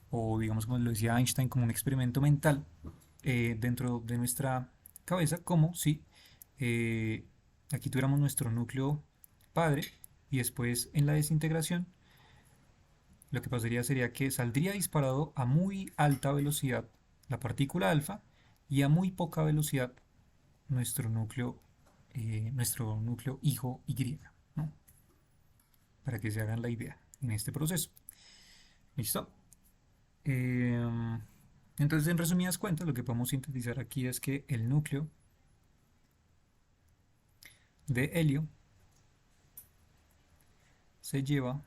o digamos como lo decía Einstein como un experimento mental dentro de nuestra cabeza como si eh, aquí tuviéramos nuestro núcleo padre y después en la desintegración lo que pasaría sería que saldría disparado a muy alta velocidad la partícula alfa y a muy poca velocidad nuestro núcleo hijo Y, ¿no? Para que se hagan la idea en este proceso. ¿Listo? Eh, entonces, en resumidas cuentas, lo que podemos sintetizar aquí es que el núcleo de helio se lleva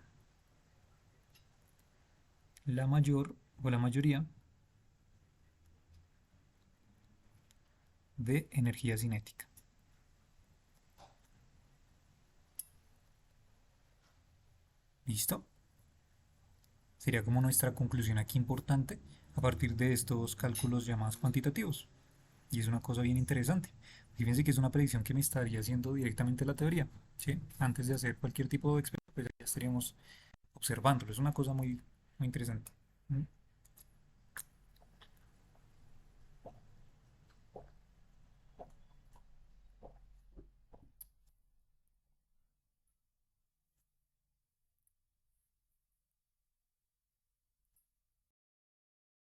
la mayor o la mayoría de energía cinética. ¿Listo? Sería como nuestra conclusión aquí importante a partir de estos cálculos llamados cuantitativos. Y es una cosa bien interesante. Fíjense que es una predicción que me estaría haciendo directamente la teoría, ¿sí? Antes de hacer cualquier tipo de experimento, pues ya estaríamos observándolo. Es una cosa muy interesante. ¿Mm?